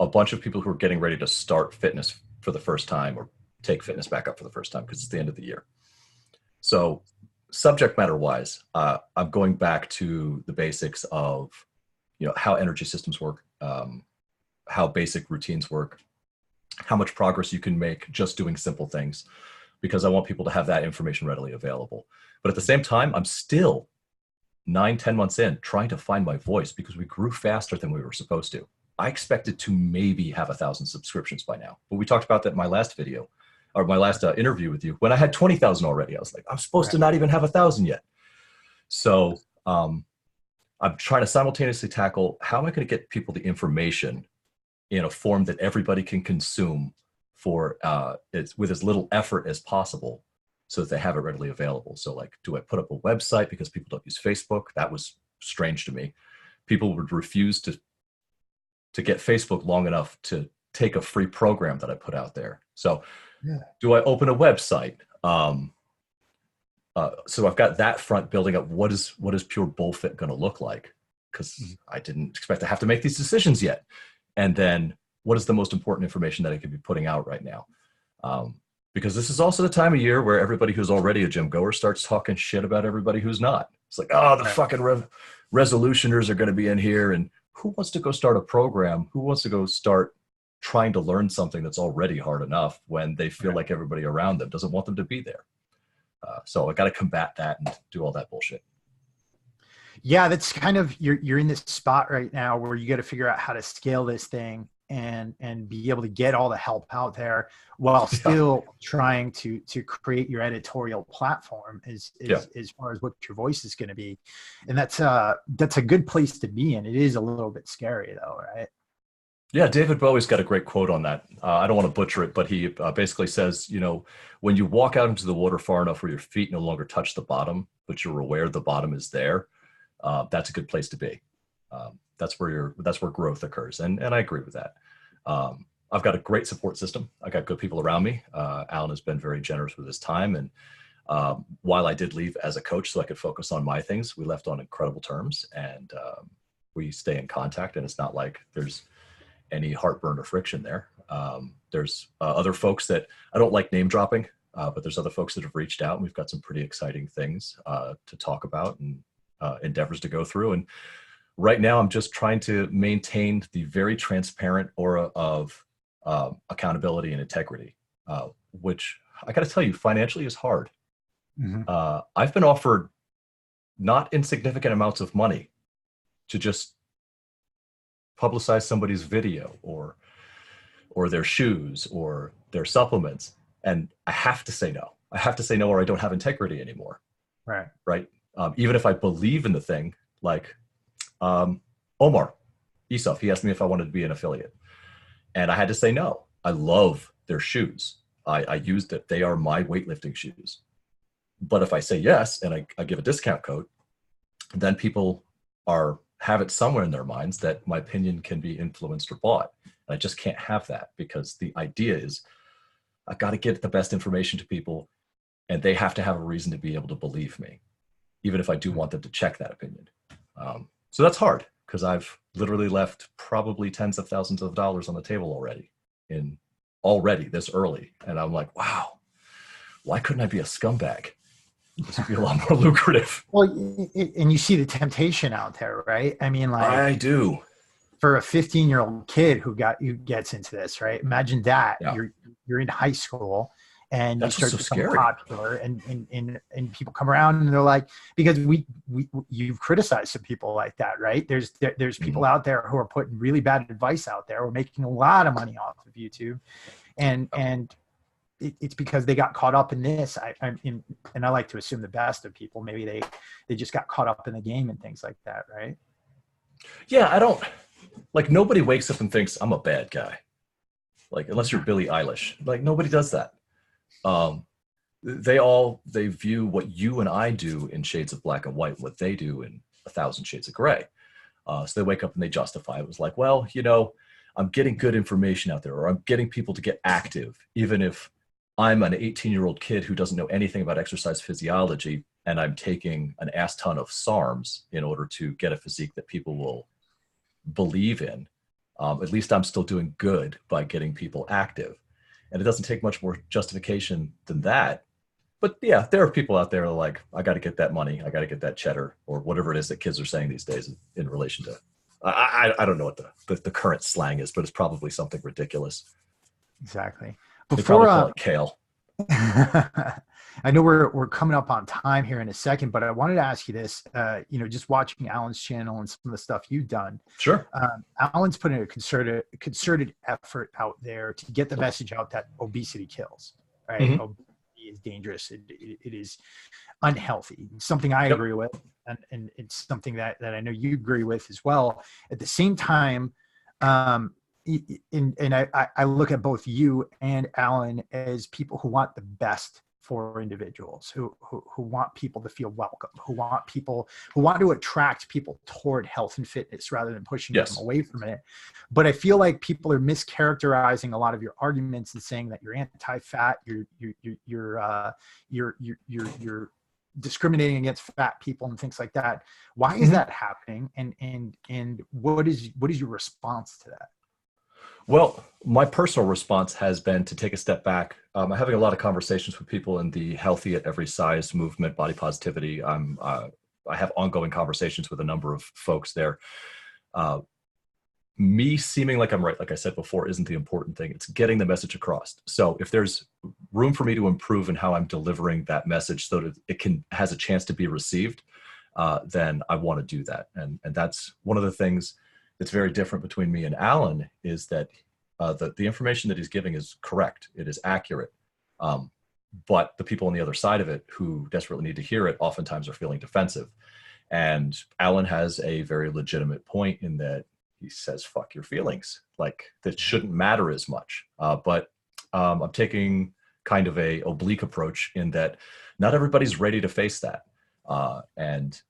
Speaker 2: a bunch of people who are getting ready to start fitness for the first time or take fitness back up for the first time because it's the end of the year. So subject matter wise, I'm going back to the basics of, how energy systems work, how basic routines work, how much progress you can make just doing simple things, because I want people to have that information readily available. But at the same time, I'm still 9, 10 months in trying to find my voice because we grew faster than we were supposed to. I expected to maybe have 1,000 subscriptions by now, but we talked about that in my last video or my last interview with you when I had 20,000 already. I was like, I'm supposed to not even have 1,000 yet. So I'm trying to simultaneously tackle how am I going to get people the information in a form that everybody can consume for with as little effort as possible, so that they have it readily available. So like, do I put up a website because people don't use Facebook? That was strange to me. People would refuse to get Facebook long enough to take a free program that I put out there. So do I open a website? So I've got that front building up. What is Pure Bullfit going to look like? Because I didn't expect to have to make these decisions yet. And then what is the most important information that I could be putting out right now? Because this is also the time of year where everybody who's already a gym goer starts talking shit about everybody who's not. It's like, oh, the fucking resolutioners are going to be in here. And who wants to go start a program? Who wants to go start trying to learn something that's already hard enough when they feel like everybody around them doesn't want them to be there? So I got to combat that and do all that bullshit.
Speaker 1: Yeah, that's kind of, you're in this spot right now where you got to figure out how to scale this thing and be able to get all the help out there while still trying to create your editorial platform as far as what your voice is going to be. And that's a good place to be in. It is a little bit scary though, right?
Speaker 2: Yeah, David Bowie's got a great quote on that. I don't want to butcher it, but he basically says, when you walk out into the water far enough where your feet no longer touch the bottom, but you're aware the bottom is there, that's a good place to be. That's where growth occurs. And I agree with that. I've got a great support system. I got good people around me. Alan has been very generous with his time. And while I did leave as a coach so I could focus on my things, we left on incredible terms, and we stay in contact. And it's not like there's any heartburn or friction there. There's other folks that I don't like name dropping, but there's other folks that have reached out, and we've got some pretty exciting things to talk about and endeavors to go through. And right now I'm just trying to maintain the very transparent aura of accountability and integrity, which I got to tell you, financially is hard. I've been offered not insignificant amounts of money to just publicize somebody's video or their shoes or their supplements. And I have to say no. I have to say no, or I don't have integrity anymore. Right. Even if I believe in the thing, like Omar Isuf, he asked me if I wanted to be an affiliate. And I had to say no. I love their shoes. I used it. They are my weightlifting shoes. But if I say yes, and I give a discount code, then people have it somewhere in their minds that my opinion can be influenced or bought. And I just can't have that, because the idea is I got to get the best information to people, and they have to have a reason to be able to believe me, even if I do want them to check that opinion. So that's hard, because I've literally left probably tens of thousands of dollars on the table already this early. And I'm like, wow, why couldn't I be a scumbag? This would be a lot more lucrative.
Speaker 1: Well, and you see the temptation out there, right? I mean, like,
Speaker 2: I do.
Speaker 1: For a 15-year-old kid who gets into this, right? Imagine that. You're in high school and you start to become popular, and people come around and they're like, because you've criticized some people like that, right? There's people out there who are putting really bad advice out there. We're making a lot of money off of YouTube, and it's because they got caught up in this. And I like to assume the best of people. Maybe they just got caught up in the game and things like that, right?
Speaker 2: Yeah, I don't, like, nobody wakes up and thinks I'm a bad guy. Like, unless you're Billie Eilish, like, nobody does that. They view what you and I do in shades of black and white, what they do in 1,000 shades of gray. So they wake up and they justify it. It was like, well, I'm getting good information out there, or I'm getting people to get active, even if I'm an 18-year-old kid who doesn't know anything about exercise physiology, and I'm taking an ass ton of SARMs in order to get a physique that people will believe in, at least I'm still doing good by getting people active. And it doesn't take much more justification than that. But yeah, there are people out there like, I got to get that money. I got to get that cheddar, or whatever it is that kids are saying these days in relation to, I don't know what the current slang is, but it's probably something ridiculous.
Speaker 1: Exactly.
Speaker 2: They probably call it kale.
Speaker 1: I know we're coming up on time here in a second, but I wanted to ask you this, just watching Alan's channel and some of the stuff you've done.
Speaker 2: Sure.
Speaker 1: Alan's putting a concerted effort out there to get the message out that obesity kills, right?
Speaker 2: Mm-hmm.
Speaker 1: Obesity is dangerous. It is unhealthy. Something I agree with. And it's something that I know you agree with as well. At the same time, I look at both you and Alan as people who want the best for individuals, who want people to feel welcome, who want to attract people toward health and fitness rather than pushing them away from it. But I feel like people are mischaracterizing a lot of your arguments and saying that you're anti-fat, you're discriminating against fat people and things like that. Why is that happening? And what is your response to that?
Speaker 2: Well, my personal response has been to take a step back. I'm having a lot of conversations with people in the healthy at every size movement, body positivity. I have ongoing conversations with a number of folks there. Me seeming like I'm right, like I said before, isn't the important thing. It's getting the message across. So if there's room for me to improve in how I'm delivering that message so that it has a chance to be received, then I want to do that. And that's one of the things that's very different between me and Alan, is that the information that he's giving is correct. It is accurate. But the people on the other side of it who desperately need to hear it oftentimes are feeling defensive. And Alan has a very legitimate point in that he says, fuck your feelings. Like, that shouldn't matter as much. But I'm taking kind of a oblique approach in that not everybody's ready to face that. And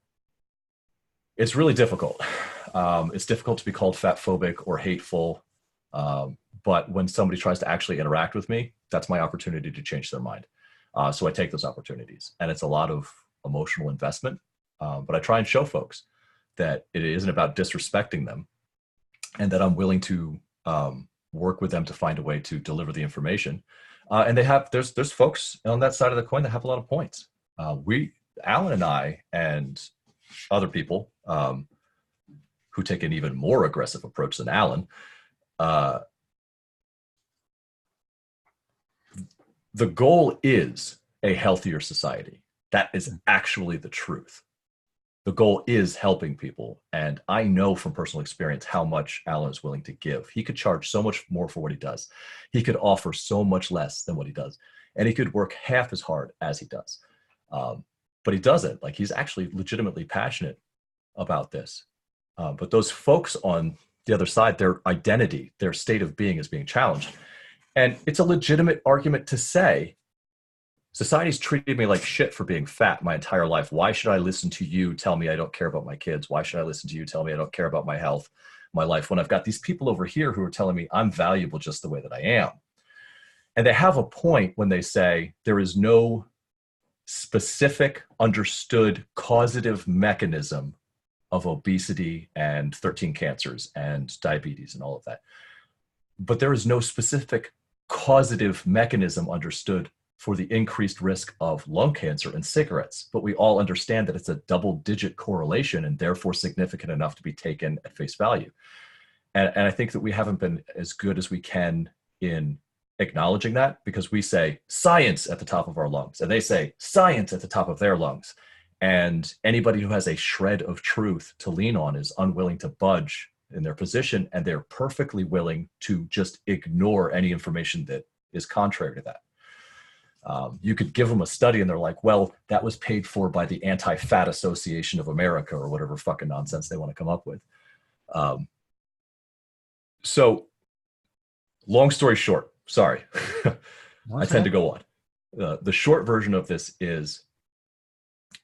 Speaker 2: it's really difficult. It's difficult to be called fatphobic or hateful. But when somebody tries to actually interact with me, that's my opportunity to change their mind. So I take those opportunities, and it's a lot of emotional investment. But I try and show folks that it isn't about disrespecting them, and that I'm willing to work with them to find a way to deliver the information. And there's folks on that side of the coin that have a lot of points. Alan and I and other people who take an even more aggressive approach than Alan, the goal is a healthier society. That is actually the truth. The goal is helping people. And I know from personal experience how much Alan is willing to give. He could charge so much more for what he does. He could offer so much less than what he does. And he could work half as hard as he does. But he doesn't. Like, he's actually legitimately passionate about this. But those folks on the other side, their identity, their state of being is being challenged. And it's a legitimate argument to say, society's treated me like shit for being fat my entire life. Why should I listen to you tell me I don't care about my kids? Why should I listen to you tell me I don't care about my health, my life, when I've got these people over here who are telling me I'm valuable just the way that I am? And they have a point when they say there is no specific, understood causative mechanism of obesity and 13 cancers and diabetes and all of that. But there is no specific causative mechanism understood for the increased risk of lung cancer and cigarettes. But we all understand that it's a double-digit correlation and therefore significant enough to be taken at face value. And I think that we haven't been as good as we can in acknowledging that, because we say science at the top of our lungs, and they say science at the top of their lungs. And anybody who has a shred of truth to lean on is unwilling to budge in their position, and they're perfectly willing to just ignore any information that is contrary to that. You could give them a study and they're like, well, that was paid for by the Anti-Fat Association of America, or whatever fucking nonsense they want to come up with. So long story short, sorry, I tend to go on. The short version of this is,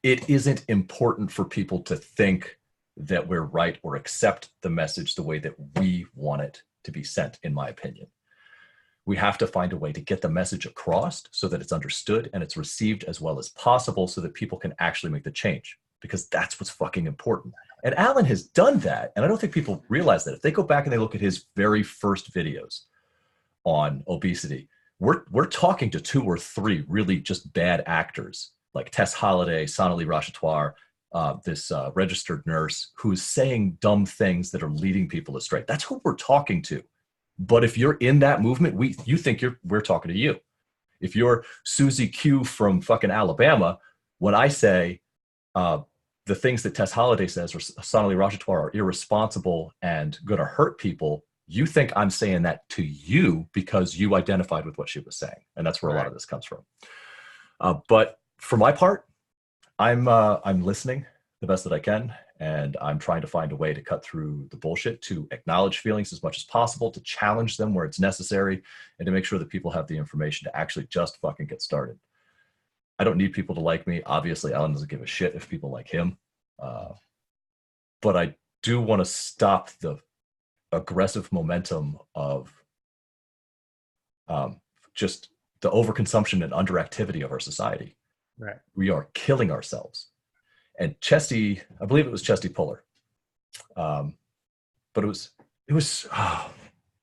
Speaker 2: it isn't important for people to think that we're right or accept the message the way that we want it to be sent, in my opinion. We have to find a way to get the message across so that it's understood and it's received as well as possible, so that people can actually make the change, because that's what's fucking important. And Alan has done that. And I don't think people realize that. If they go back and they look at his very first videos on obesity, we're talking to 2 or 3 really just bad actors like Tess Holliday, Sonali Rajatoire, this registered nurse who's saying dumb things that are leading people astray. That's who we're talking to. But if you're in that movement, you think we're talking to you. If you're Susie Q from fucking Alabama, when I say the things that Tess Holliday says or Sonali Rajatoire are irresponsible and going to hurt people, you think I'm saying that to you because you identified with what she was saying. And that's where a lot of this comes from. But for my part, I'm listening the best that I can, and I'm trying to find a way to cut through the bullshit, to acknowledge feelings as much as possible, to challenge them where it's necessary, and to make sure that people have the information to actually just fucking get started. I don't need people to like me. Obviously, Alan doesn't give a shit if people like him. But I do want to stop the aggressive momentum of just the overconsumption and underactivity of our society.
Speaker 1: Right.
Speaker 2: We are killing ourselves. And Chesty, I believe it was Chesty Puller, but it was,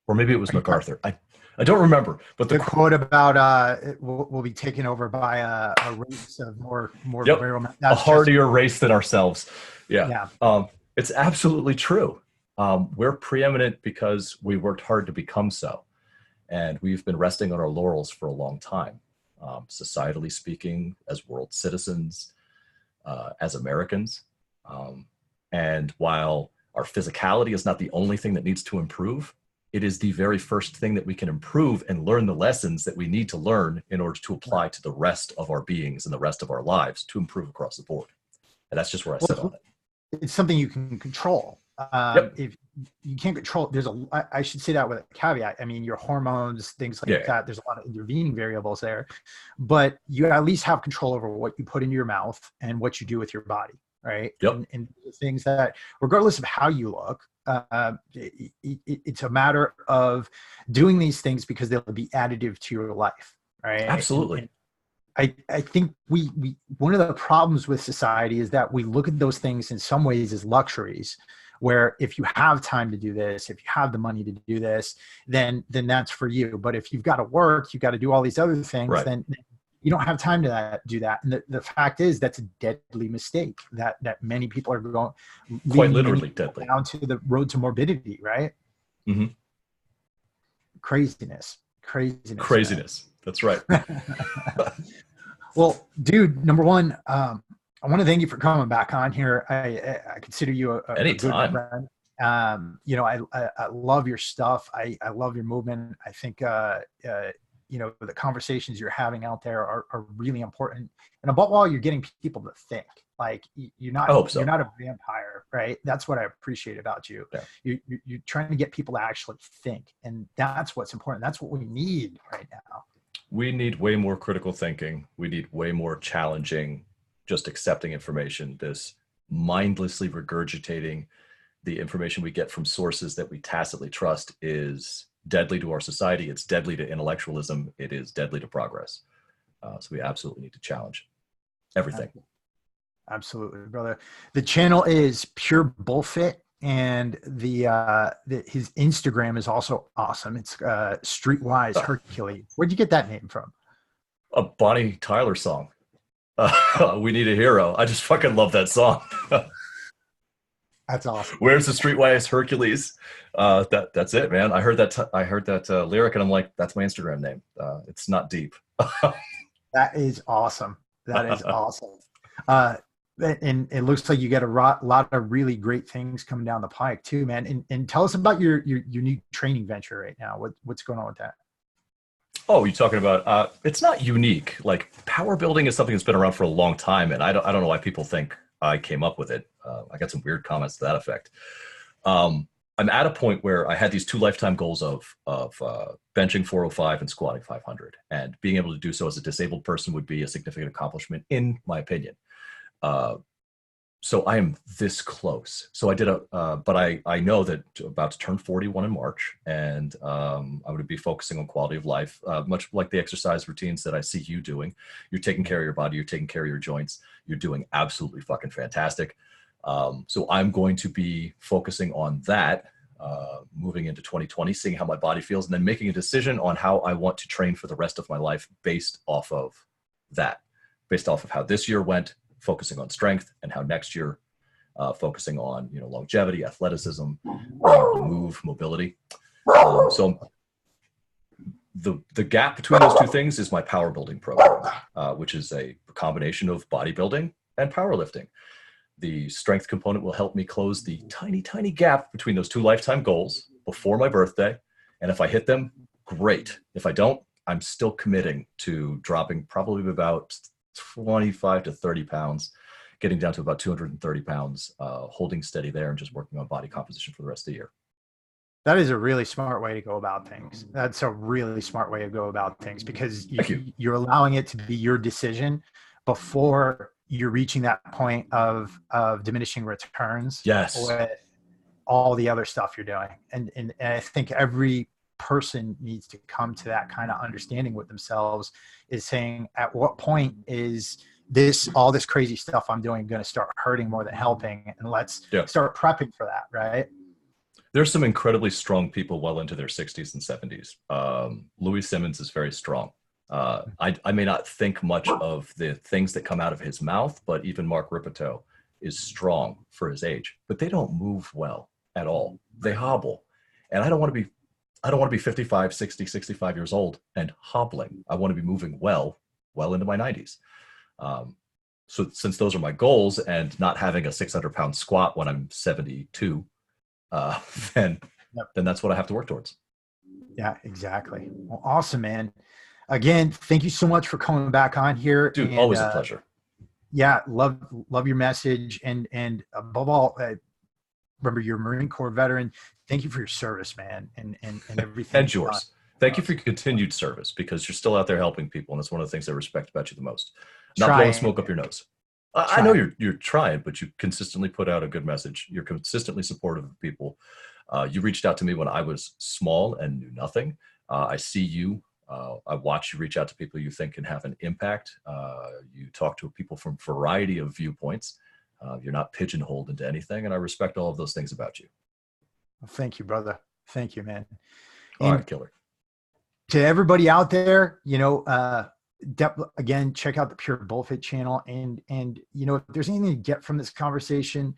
Speaker 2: or maybe it was MacArthur. I don't remember, but
Speaker 1: the quote about we'll be taken over by a race of more
Speaker 2: yep.
Speaker 1: viral,
Speaker 2: a hardier race than ourselves.
Speaker 1: Yeah.
Speaker 2: It's absolutely true. We're preeminent because we worked hard to become so, and we've been resting on our laurels for a long time. Societally speaking, as world citizens, as Americans, and while our physicality is not the only thing that needs to improve, it is the very first thing that we can improve and learn the lessons that we need to learn in order to apply to the rest of our beings and the rest of our lives to improve across the board. And that's just where I sit on it.
Speaker 1: It's something you can control. If you can't control, I should say that with a caveat. I mean, your hormones, things like that, there's a lot of intervening variables there, but you at least have control over what you put into your mouth and what you do with your body. Right.
Speaker 2: Yep.
Speaker 1: And things that, regardless of how you look, it's a matter of doing these things because they'll be additive to your life. Right.
Speaker 2: Absolutely.
Speaker 1: And I think we one of the problems with society is that we look at those things in some ways as luxuries, where if you have time to do this, if you have the money to do this, then that's for you. But if you've got to work, you've got to do all these other things, then you don't have time to do that. And the fact is that's a deadly mistake that many people are going
Speaker 2: quite literally deadly
Speaker 1: down to the road to morbidity, right?
Speaker 2: Mm-hmm.
Speaker 1: Craziness.
Speaker 2: That's right.
Speaker 1: Well, dude, number one, I want to thank you for coming back on here. I consider you a good friend. I love your stuff. I love your movement. I think, the conversations you're having out there are really important. And above all, you're getting people to think. Like you're not a vampire, right? That's what I appreciate about you. Yeah. You're trying to get people to actually think. And that's what's important. That's what we need right now.
Speaker 2: We need way more critical thinking. We need way more challenging, just accepting information. This mindlessly regurgitating the information we get from sources that we tacitly trust is deadly to our society. It's deadly to intellectualism. It is deadly to progress. So we absolutely need to challenge everything.
Speaker 1: Absolutely, brother. The channel is Pure Bullfit, and his Instagram is also awesome. It's Streetwise Hercules. Where'd you get that name from?
Speaker 2: A Bonnie Tyler song. We Need a Hero. I just fucking love that song.
Speaker 1: That's awesome.
Speaker 2: Where's the Streetwise Hercules? That's it, man. I heard that lyric and I'm like, that's my Instagram name. It's not deep.
Speaker 1: That is awesome. That is awesome. And it looks like you got a lot of really great things coming down the pike too, man. And tell us about your new training venture right now. What's going on with that?
Speaker 2: Oh, you're talking about, it's not unique. Like power building is something that's been around for a long time. And I don't know why people think I came up with it. I got some weird comments to that effect. I'm at a point where I had these 2 lifetime goals of benching 405 and squatting 500, and being able to do so as a disabled person would be a significant accomplishment, in my opinion. So I am this close. So I did but I know that about to turn 41 in March, and I'm going to be focusing on quality of life, much like the exercise routines that I see you doing. You're taking care of your body, you're taking care of your joints, you're doing absolutely fucking fantastic. So I'm going to be focusing on that, moving into 2020, seeing how my body feels, and then making a decision on how I want to train for the rest of my life based off of that, based off of how this year went, focusing on strength, and how next year, focusing on, you know, longevity, athleticism, move, mobility. So the gap between those two things is my power building program, which is a combination of bodybuilding and powerlifting. The strength component will help me close the tiny, tiny gap between those two lifetime goals before my birthday. And if I hit them, great. If I don't, I'm still committing to dropping probably about 25 to 30 pounds, getting down to about 230 pounds, holding steady there and just working on body composition for the rest of the year.
Speaker 1: That is a really smart way to go about things. That's a really smart way to go about things, because you're allowing it to be your decision before you're reaching that point of diminishing returns.
Speaker 2: Yes.
Speaker 1: With all the other stuff you're doing. And I think every person needs to come to that kind of understanding with themselves, is saying, at what point is all this crazy stuff I'm doing going to start hurting more than helping? And let's start prepping for that. Right.
Speaker 2: There's some incredibly strong people well into their 60s and 70s. Louis Simmons is very strong. I may not think much of the things that come out of his mouth, but even Mark Ripito is strong for his age, but they don't move well at all. They hobble. And I don't want to be 55, 60, 65 years old and hobbling. I want to be moving well into my 90s. So since those are my goals, and not having a 600-pound squat when I'm 72, then that's what I have to work towards.
Speaker 1: Yeah, exactly. Well, awesome, man. Again, thank you so much for coming back on here.
Speaker 2: Dude, always a pleasure.
Speaker 1: Yeah, love your message. And above all, remember, you're a Marine Corps veteran. Thank you for your service, man, and everything.
Speaker 2: And yours. Thank you for your continued service, because you're still out there helping people. And that's one of the things I respect about you the most. Not blowing smoke up your nose. I know you're trying, but you consistently put out a good message. You're consistently supportive of people. You reached out to me when I was small and knew nothing. I see you. I watch you reach out to people you think can have an impact. You talk to people from a variety of viewpoints. You're not pigeonholed into anything, and I respect all of those things about you.
Speaker 1: Well, thank you, brother. Thank you, man.
Speaker 2: All right, killer.
Speaker 1: To everybody out there, you know, again, check out the Pure Bullfit channel. And, you know, if there's anything to get from this conversation,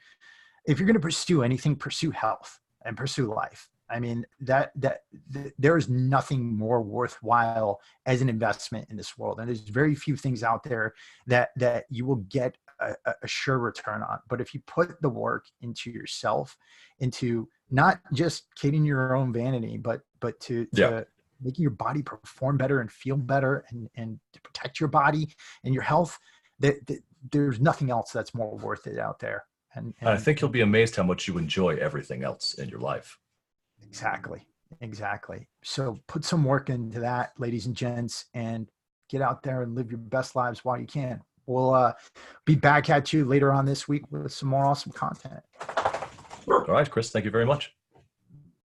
Speaker 1: if you're going to pursue anything, pursue health and pursue life. I mean, there is nothing more worthwhile as an investment in this world. And there's very few things out there that you will get a sure return on. But if you put the work into yourself, into not just kidding your own vanity, but to making your body perform better and feel better, and to protect your body and your health, there's nothing else that's more worth it out there. And
Speaker 2: I think you'll be amazed how much you enjoy everything else in your life.
Speaker 1: Exactly. So put some work into that, ladies and gents, and get out there and live your best lives while you can. We'll be back at you later on this week with some more awesome content.
Speaker 2: All right, Chris, thank you very much.